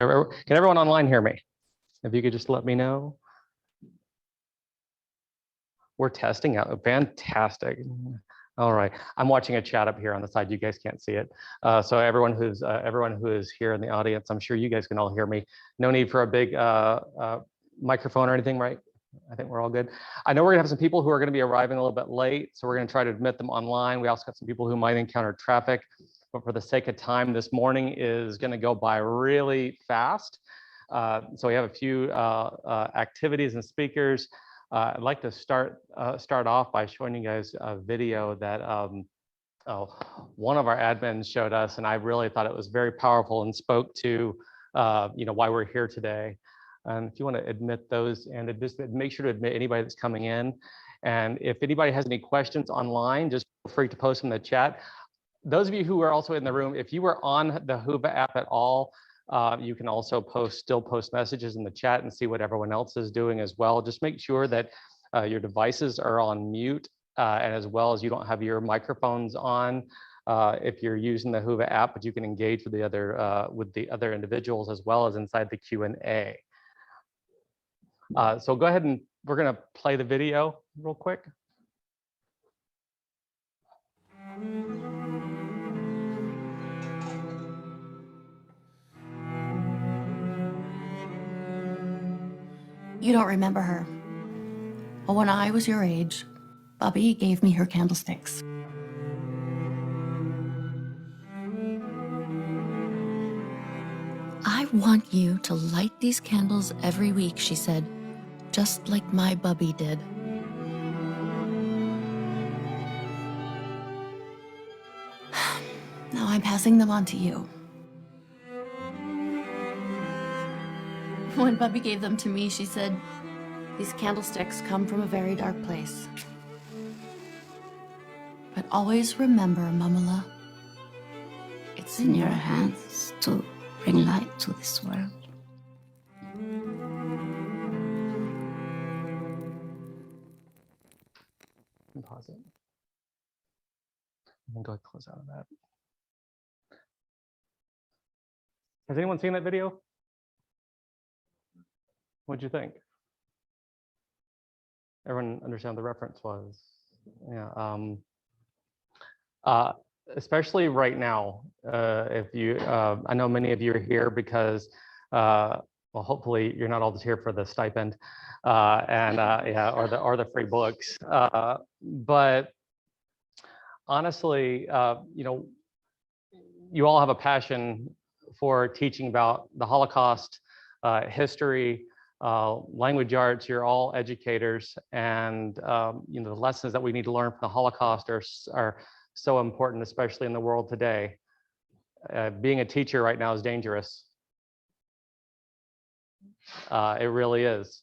Can everyone online hear me? If you could just let me know. We're testing out. Fantastic. All right. I'm watching a chat up here on the side. You guys can't see it. So everyone who is here in the audience, I'm sure you guys can all hear me. No need for a big microphone or anything, right? I think we're all good. I know we're gonna have some people who are gonna be arriving a little bit late, so we're gonna try to admit them online. We also got some people who might encounter traffic, but for the sake of time, this morning is gonna go by really fast. So we have a few activities and speakers. I'd like to start off by showing you guys a video that one of our admins showed us, and I really thought it was very powerful and spoke to why we're here today. And if you want to admit those, and just make sure to admit anybody that's coming in. And if anybody has any questions online, just feel free to post them in the chat. Those of you who are also in the room, if you were on the Whova app at all, you can also still post messages in the chat and see what everyone else is doing as well. Just make sure that your devices are on mute, and as well as you don't have your microphones on if you're using the Whova app, but you can engage with the other individuals as well as inside the Q&A. So go ahead and we're going to play the video real quick. You don't remember her. Well, when I was your age, Bubby gave me her candlesticks. I want you to light these candles every week, she said, just like my Bubby did. Now I'm passing them on to you. When Bubby gave them to me, she said, these candlesticks come from a very dark place. But always remember, Mamala, it's in your hands to bring light to this world. Pause it. And then go ahead and close out of that. Has anyone seen that video? What'd you think? Everyone understand the reference was? Yeah. Especially right now, if you, I know many of you are here because, well, hopefully you're not all just here for the stipend, yeah, or the free books. But honestly, you all have a passion for teaching about the Holocaust, history, language arts. You're all educators, and the lessons that we need to learn from the Holocaust are so important, especially in the world today. Being a teacher right now is dangerous. It really is,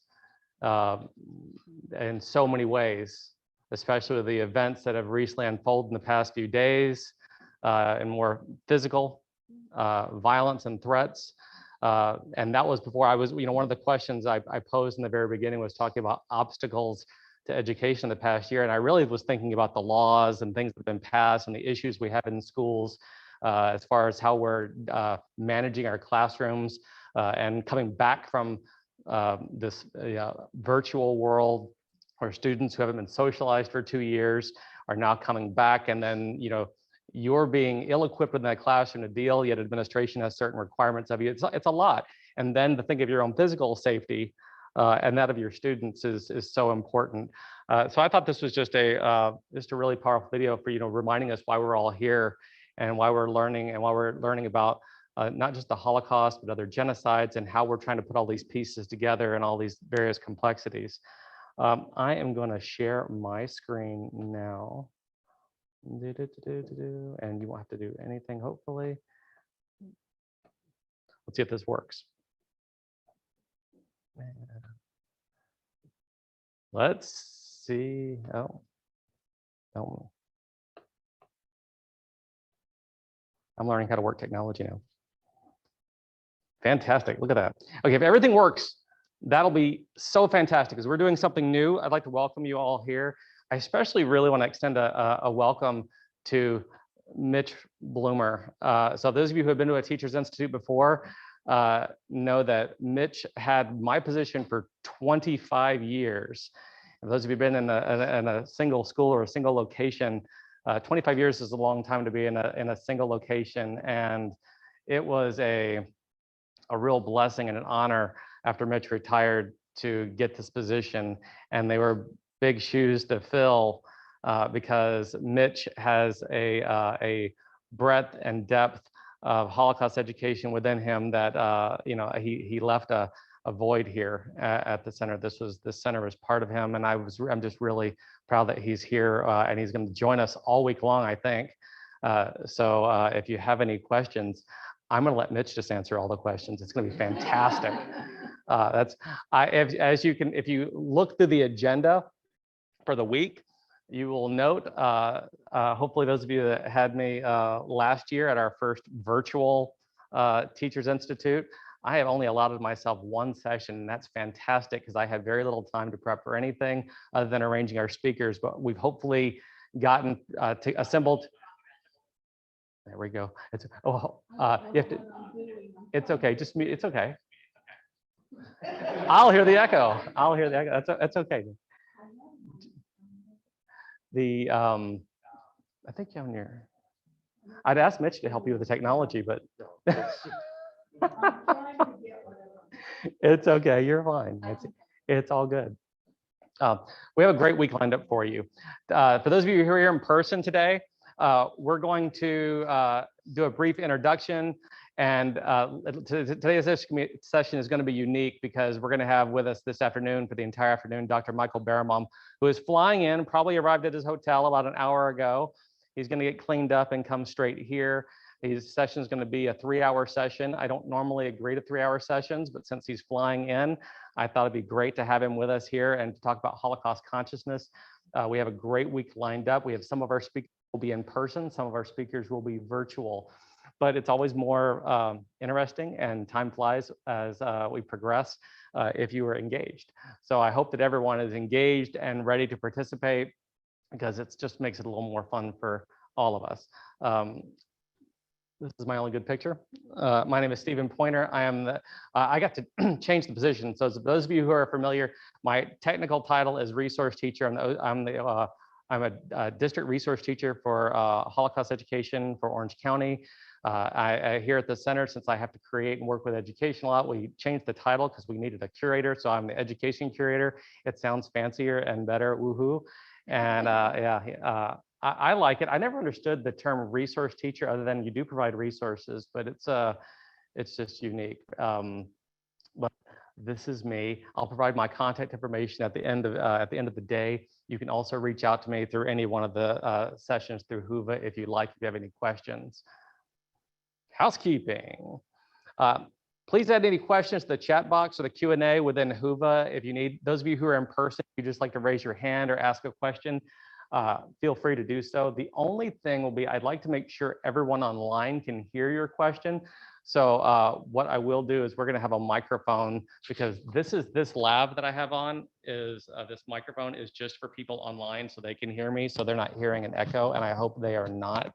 in so many ways, especially with the events that have recently unfolded in the past few days, and more physical violence and threats. And that was before I was, one of the questions I posed in the very beginning was talking about obstacles to education in the past year. And I really was thinking about the laws and things that have been passed and the issues we have in schools as far as how we're managing our classrooms and coming back from this virtual world where students who haven't been socialized for 2 years are now coming back. And then, you're being ill-equipped in that classroom to deal, yet administration has certain requirements of you. It's a lot. And then to think of your own physical safety and that of your students is so important. So I thought this was just a really powerful video for, reminding us why we're all here and why we're learning about not just the Holocaust, but other genocides and how we're trying to put all these pieces together and all these various complexities. I am going to share my screen now. And you won't have to do anything, hopefully. Let's see if this works. Let's see. Oh. I'm learning how to work technology now. Fantastic. Look at that. Okay, if everything works, that'll be so fantastic because we're doing something new. I'd like to welcome you all here. I especially really want to extend a welcome to Mitch Bloomer. So those of you who have been to a Teachers Institute before, know that Mitch had my position for 25 years. And those of you who've been in a single school or a single location, 25 years is a long time to be in a single location. And it was a real blessing and an honor after Mitch retired to get this position. And they were big shoes to fill because Mitch has a breadth and depth of Holocaust education within him that he left a void here at the center. This center was part of him, and I'm just really proud that he's here and he's going to join us all week long, I think. So if you have any questions, I'm going to let Mitch just answer all the questions. It's going to be fantastic. If you look through the agenda for the week, you will note, hopefully those of you that had me last year at our first virtual Teachers Institute, I have only allotted myself one session, and that's fantastic because I had very little time to prep for anything other than arranging our speakers, but we've hopefully gotten assembled. There we go. It's okay. Just me. It's okay. I'll hear the echo. That's okay. I think on your, I'd ask Mitch to help you with the technology, but it's okay. You're fine. It's all good. We have a great week lined up for you. For those of you who are here in person today, we're going to do a brief introduction, and today's session is going to be unique because we're going to have with us this afternoon for the entire afternoon Dr. Michael Berebaum, who is flying in, probably arrived at his hotel about an hour ago. He's going to get cleaned up and come straight here. His session is going to be a 3-hour session. I don't normally agree to 3-hour sessions, but since he's flying in, I thought it'd be great to have him with us here and to talk about Holocaust consciousness. We have a great week lined up. We have some of our speakers will be in person, some of our speakers will be virtual, but it's always more interesting, and time flies as we progress if you are engaged. So I hope that everyone is engaged and ready to participate, because it just makes it a little more fun for all of us. This is my only good picture. My name is Stephen Pointer. I got to change the position. So for those of you who are familiar, my technical title is resource teacher. I'm a district resource teacher for Holocaust education for Orange County. I here at the center, since I have to create and work with education a lot, we changed the title because we needed a curator. So I'm the education curator. It sounds fancier and better, woohoo. And I like it. I never understood the term resource teacher other than you do provide resources, but it's just unique. But this is me. I'll provide my contact information at the end of the day. You can also reach out to me through any one of the sessions through Whova if you like, if you have any questions. Housekeeping. Please add any questions to the chat box or the Q&A within Whova. If you need, those of you who are in person, if you just like to raise your hand or ask a question, feel free to do so. The only thing will be, I'd like to make sure everyone online can hear your question. So what I will do is we're going to have a microphone, because this lab that I have on is this microphone is just for people online so they can hear me, so they're not hearing an echo, and I hope they are not.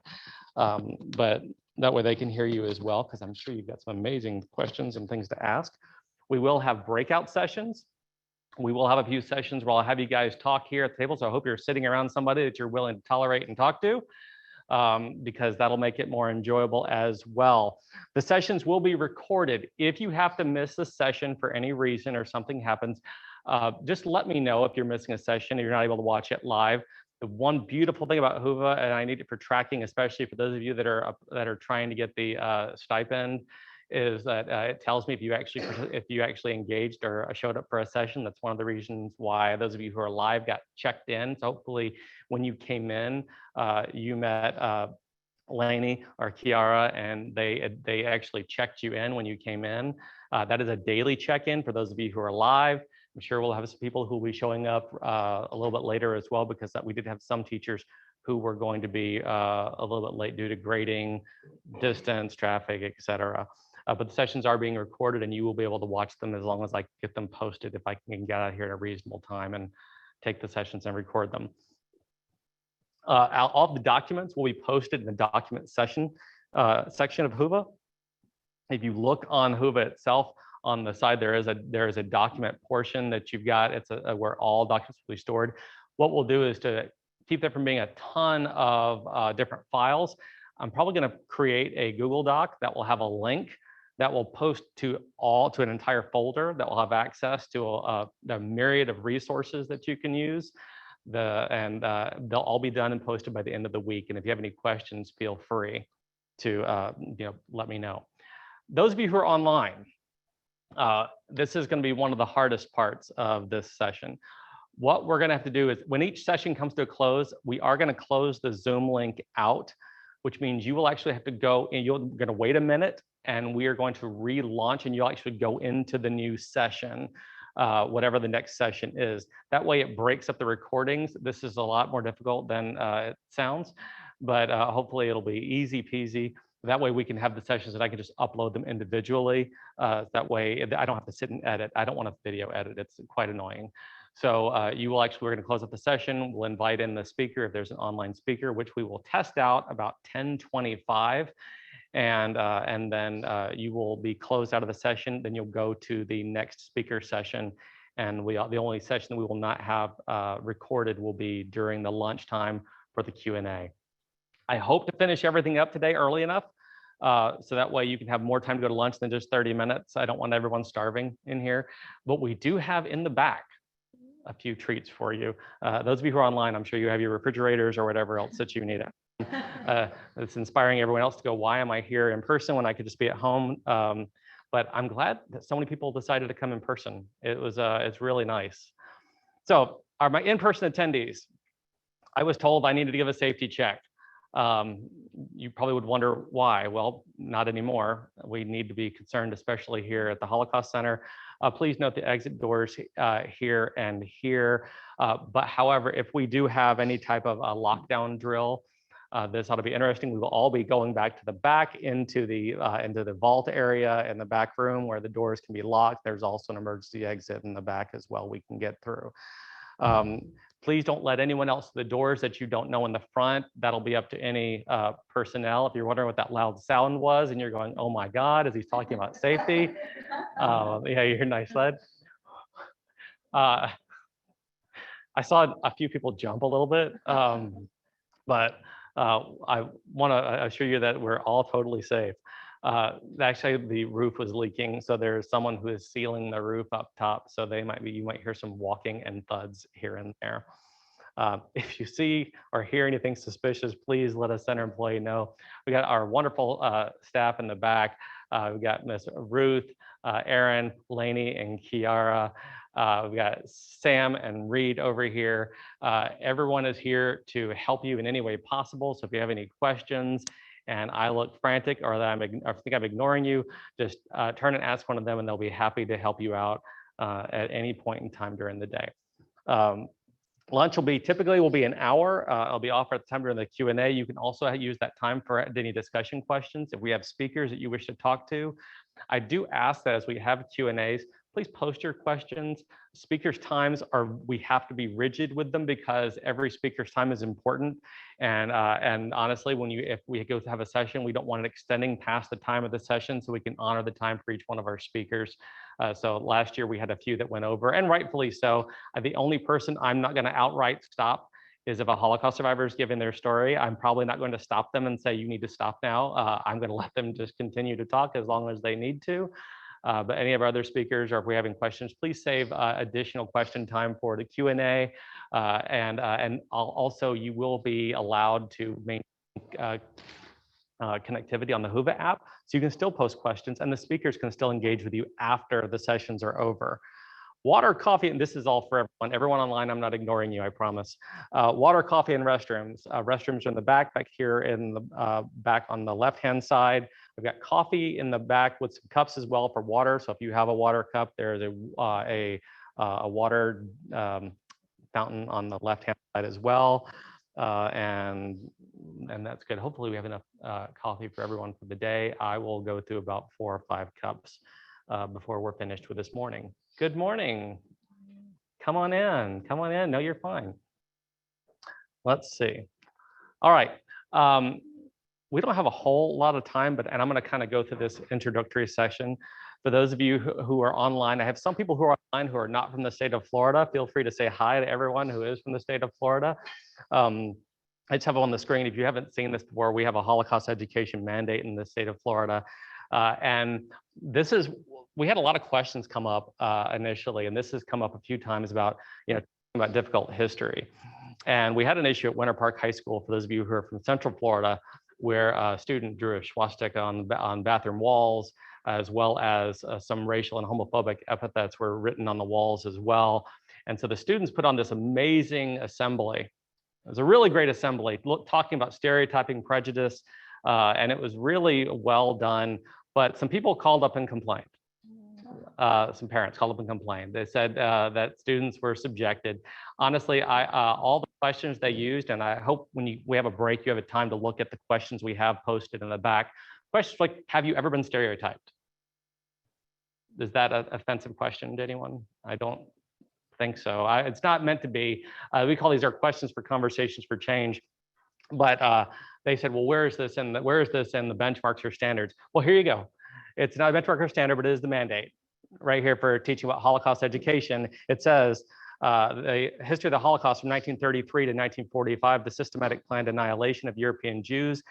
But that way they can hear you as well, because I'm sure you've got some amazing questions and things to ask. We will have breakout sessions. We will have a few sessions where I'll have you guys talk here at the table. So I hope you're sitting around somebody that you're willing to tolerate and talk to, because that'll make it more enjoyable as well. The sessions will be recorded. If you have to miss a session for any reason or something happens, just let me know if you're missing a session and you're not able to watch it live. The one beautiful thing about Whova, and I need it for tracking, especially for those of you that are trying to get the stipend, is that it tells me if you actually engaged or showed up for a session. That's one of the reasons why those of you who are live got checked in. So hopefully when you came in, you met Lainey or Kiara, and they actually checked you in when you came in. That is a daily check-in for those of you who are live. I'm sure we'll have some people who will be showing up a little bit later as well, because we did have some teachers who were going to be a little bit late due to grading, distance, traffic, etc. But the sessions are being recorded, and you will be able to watch them as long as I get them posted, if I can get out here at a reasonable time and take the sessions and record them. All of the documents will be posted in the document section of Whova. If you look on Whova itself, on the side there is a document portion that you've got. It's where all documents will be stored. What we'll do is to keep that from being a ton of different files. I'm probably going to create a Google Doc that will have a link that will post to an entire folder that will have access to a myriad of resources that you can use. They'll all be done and posted by the end of the week. And if you have any questions, feel free to let me know. Those of you who are online, this is going to be one of the hardest parts of this session. What we're going to have to do is when each session comes to a close, we are going to close the Zoom link out, which means you will actually have to go and you're going to wait a minute and we are going to relaunch and you'll actually go into the new session, whatever the next session is. That way it breaks up the recordings. This is a lot more difficult than it sounds, but hopefully it'll be easy peasy. That way we can have the sessions that I can just upload them individually. That way I don't have to sit and edit. I don't want a video edit. It's quite annoying. So we're going to close up the session. We'll invite in the speaker if there's an online speaker, which we will test out about 10:25. And then you will be closed out of the session. Then you'll go to the next speaker session. And the only session that we will not have recorded will be during the lunchtime for the Q&A. I hope to finish everything up today early enough so that way you can have more time to go to lunch than just 30 minutes. I don't want everyone starving in here. But we do have in the back a few treats for you. Those of you who are online, I'm sure you have your refrigerators or whatever else that you need. It's inspiring everyone else to go, why am I here in person when I could just be at home? But I'm glad that so many people decided to come in person. It's really nice. So my in-person attendees, I was told I needed to give a safety check. You probably would wonder why. Well, not anymore. We need to be concerned, especially here at the Holocaust Center. Please note the exit doors here and here. But however, if we do have any type of a lockdown drill, this ought to be interesting. We will all be going back to the back into the vault area in the back room where the doors can be locked. There's also an emergency exit in the back as well we can get through. Please don't let anyone else to the doors that you don't know in the front. That'll be up to any personnel. If you're wondering what that loud sound was and you're going, oh my God, as he's talking about safety. Yeah, you're nice, lad. I saw a few people jump a little bit, but I want to assure you that we're all totally safe. Actually, the roof was leaking, so there's someone who is sealing the roof up top. So you might hear some walking and thuds here and there. If you see or hear anything suspicious, please let a center employee know. We got our wonderful staff in the back. We got Miss Ruth, Erin, Lainey, and Kiara. We got Sam and Reed over here. Everyone is here to help you in any way possible. So if you have any questions and I look frantic or that I think I'm ignoring you, just turn and ask one of them and they'll be happy to help you out at any point in time during the day. Lunch will be an hour. It'll be offered at the time during the Q&A. You can also use that time for any discussion questions. If we have speakers that you wish to talk to, I do ask that as we have Q&As, please post your questions. Speakers' times we have to be rigid with them because every speaker's time is important. And honestly, if we go to have a session, we don't want it extending past the time of the session so we can honor the time for each one of our speakers. So last year we had a few that went over, and rightfully so. The only person I'm not going to outright stop is if a Holocaust survivor is giving their story. I'm probably not going to stop them and say, you need to stop now. I'm going to let them just continue to talk as long as they need to. But any of our other speakers, or if we're having questions, please save additional question time for the Q&A. And also you will be allowed to maintain connectivity on the Whova app. So you can still post questions and the speakers can still engage with you after the sessions are over. Water, coffee, and this is all for everyone. Everyone online, I'm not ignoring you, I promise. Water, coffee, and restrooms. Restrooms are in the back here in the back on the left-hand side. We've got coffee in the back with some cups as well for water. So if you have a water cup, there's a water fountain on the left-hand side as well. And that's good. Hopefully we have enough coffee for everyone for the day. I will go through about 4 or 5 cups before we're finished with this morning. Good morning. Come on in. Come on in. No, you're fine. Let's see. All right. we don't have a whole lot of time, and I'm going to kind of go through this introductory session. For those of you who are online, I have some people who are online who are not from the state of Florida. Feel free to say hi to everyone who is from the state of Florida. I just have on the screen, if you haven't seen this before, we have a Holocaust education mandate in the state of Florida. And this is, we had a lot of questions come up initially, and this has come up a few times about, about difficult history. And we had an issue at Winter Park High School, for those of you who are from Central Florida, where a student drew a swastika on bathroom walls, as well as some racial and homophobic epithets were written on the walls as well. And so the students put on this amazing assembly. It was a really great assembly, talking about stereotyping, prejudice, and it was really well done. But some people called up and complained. Some parents called up and complained. They said that students were subjected. Honestly, all the questions they used, and I hope when we have a break, you have a time to look at the questions we have posted in the back. Questions like, have you ever been stereotyped? Is that an offensive question to anyone? I don't think so. It's not meant to be. We call these our questions for conversations for change. But they said, well, where is this in the benchmarks or standards? Well, here you go. It's not a benchmark or standard, but it is the mandate right here for teaching about Holocaust education. It says the history of the Holocaust from 1933 to 1945, the systematic planned annihilation of European Jews,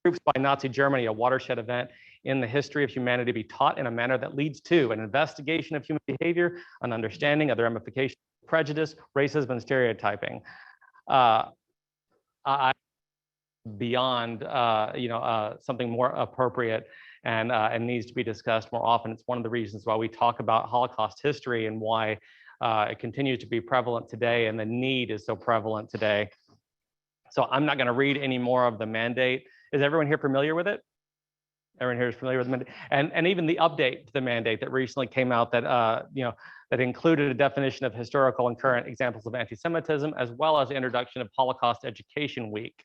groups by Nazi Germany, a watershed event in the history of humanity, be taught in a manner that leads to an investigation of human behavior, an understanding of the ramifications of prejudice, racism, and stereotyping. Beyond something more appropriate and needs to be discussed more often. It's one of the reasons why we talk about Holocaust history and why it continues to be prevalent today, and the need is so prevalent today. So I'm not going to read any more of the mandate. Is everyone here familiar with it? Everyone here is familiar with the mandate, and even the update to the mandate that recently came out that that included a definition of historical and current examples of anti-Semitism, as well as the introduction of Holocaust Education Week,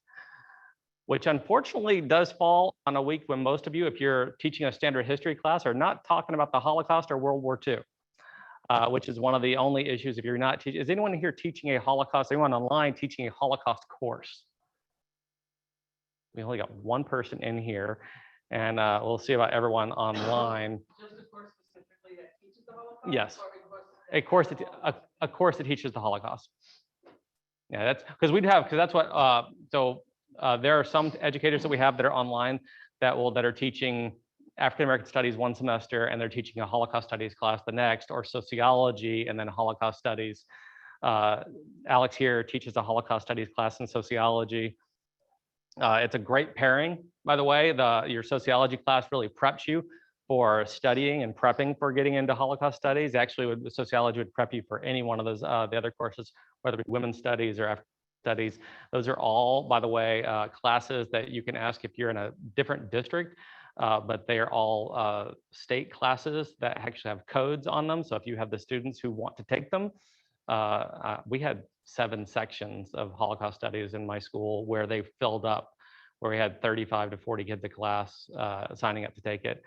which unfortunately does fall on a week when most of you, if you're teaching a standard history class, are not talking about the Holocaust or World War II, which is one of the only issues if you're not teaching. Is anyone here teaching a Holocaust, anyone online teaching a Holocaust course? We only got one person in here, and we'll see about everyone online. Just a course specifically that teaches the Holocaust? Yes, Or a course that teaches the Holocaust. Yeah, that's because that's what, there are some educators that we have that are online that are teaching African American studies one semester, and they're teaching a Holocaust studies class the next, or sociology and then Holocaust studies. Alex here teaches a Holocaust studies class in sociology. It's a great pairing, by the way. Your sociology class really preps you for studying and prepping for getting into Holocaust studies. Actually, sociology would prep you for any one of those the other courses, whether it be women's studies or African studies. Those are all, by the way, classes that you can ask if you're in a different district, but they are all state classes that actually have codes on them. So if you have the students who want to take them, we had 7 sections of Holocaust studies in my school where they filled up, where we had 35 to 40 kids a class signing up to take it.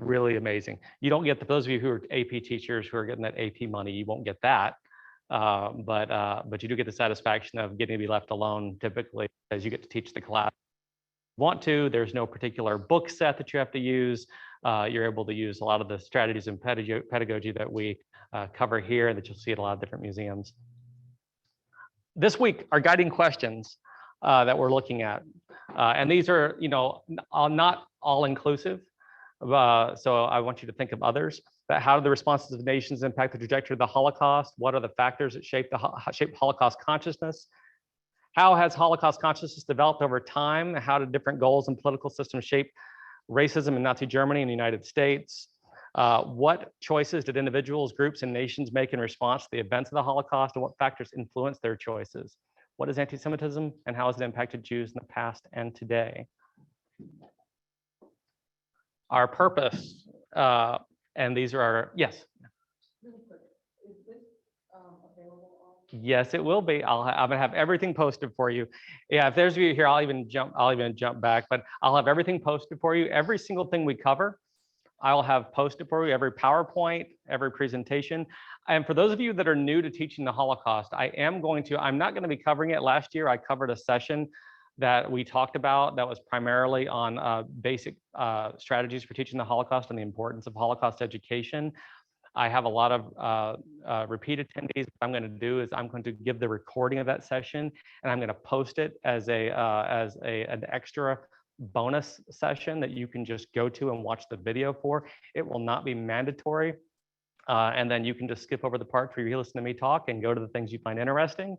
Really amazing. You don't get those of you who are AP teachers who are getting that AP money, you won't get that. But you do get the satisfaction of getting to be left alone typically, as you get to teach the class. Want to, there's no particular book set that you have to use. You're able to use a lot of the strategies and pedagogy that we cover here that you'll see at a lot of different museums. This week, our guiding questions that we're looking at, and these are, not all inclusive. So I want you to think of others. But how do the responses of nations impact the trajectory of the Holocaust? What are the factors that shape Holocaust consciousness? How has Holocaust consciousness developed over time? How did different goals and political systems shape racism in Nazi Germany and the United States? What choices did individuals, groups, and nations make in response to the events of the Holocaust, and what factors influenced their choices? What is anti-Semitism, and how has it impacted Jews in the past and today? Our purpose, and these are our, yes? Really quick, is this available on? Yes, it will be. I'm gonna have everything posted for you. Yeah, if there's of you here, I'll even jump back, but I'll have everything posted for you. Every single thing we cover, I'll have posted for you, every PowerPoint, every presentation. And for those of you that are new to teaching the Holocaust, I'm not gonna be covering it. Last year, I covered a session that we talked about that was primarily on basic strategies for teaching the Holocaust and the importance of Holocaust education. I have a lot of repeat attendees. What I'm going to do is I'm going to give the recording of that session, and I'm going to post it as an extra bonus session that you can just go to and watch the video for. It will not be mandatory. And then you can just skip over the part where you listen to me talk and go to the things you find interesting.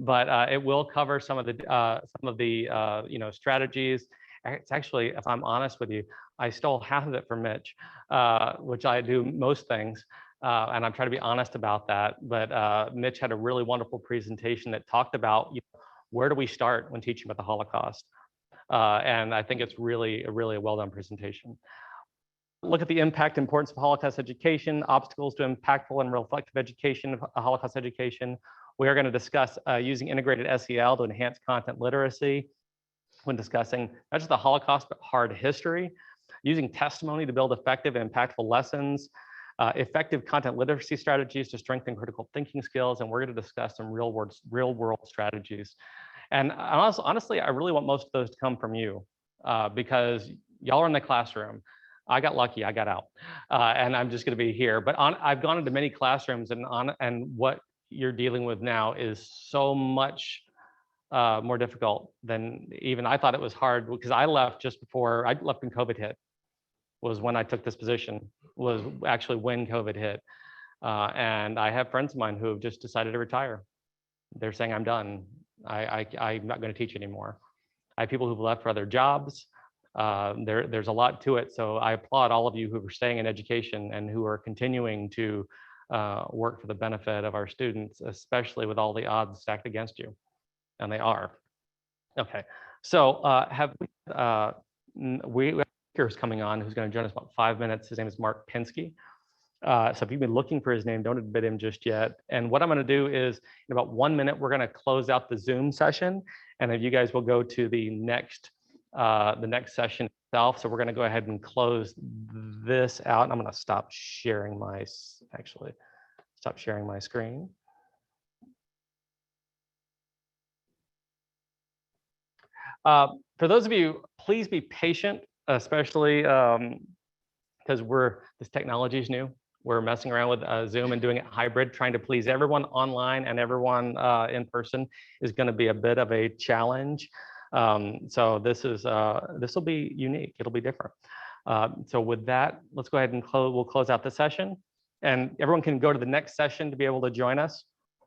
But it will cover some of the strategies. It's actually, if I'm honest with you, I stole half of it from Mitch, which I do most things. And I'm trying to be honest about that. But Mitch had a really wonderful presentation that talked about where do we start when teaching about the Holocaust. And I think it's really a well-done presentation. Look at the impact and importance of Holocaust education, obstacles to impactful and reflective education of Holocaust education. We are going to discuss using integrated SEL to enhance content literacy when discussing not just the Holocaust, but hard history, using testimony to build effective and impactful lessons, effective content literacy strategies to strengthen critical thinking skills, and we're going to discuss some real world strategies. And honestly, I really want most of those to come from you because y'all are in the classroom. I got lucky, I got out, and I'm just going to be here. But I've gone into many classrooms, and what you're dealing with now is so much more difficult than even I thought it was hard, because I left when COVID hit, was when I took this position, was actually when COVID hit. And I have friends of mine who have just decided to retire. They're saying, I'm done. I'm not going to teach anymore. I have people who've left for other jobs. There's a lot to it. So I applaud all of you who are staying in education and who are continuing to work for the benefit of our students, especially with all the odds stacked against you. And they are. Okay, so we have speakers coming on who's going to join us in about 5 minutes. His name is Mark Pinsky. So if you've been looking for his name, don't admit him just yet. And what I'm going to do is, in about 1 minute, we're going to close out the Zoom session, and then you guys will go to the next session itself. So we're going to go ahead and close this out. And I'm going to stop sharing my screen. For those of you, please be patient, especially because this technology is new. We're messing around with Zoom and doing it hybrid. Trying to please everyone online and everyone in person is going to be a bit of a challenge. So this will be unique. It'll be different. So with that, let's go ahead and we'll close out the session, and everyone can go to the next session to be able to join us.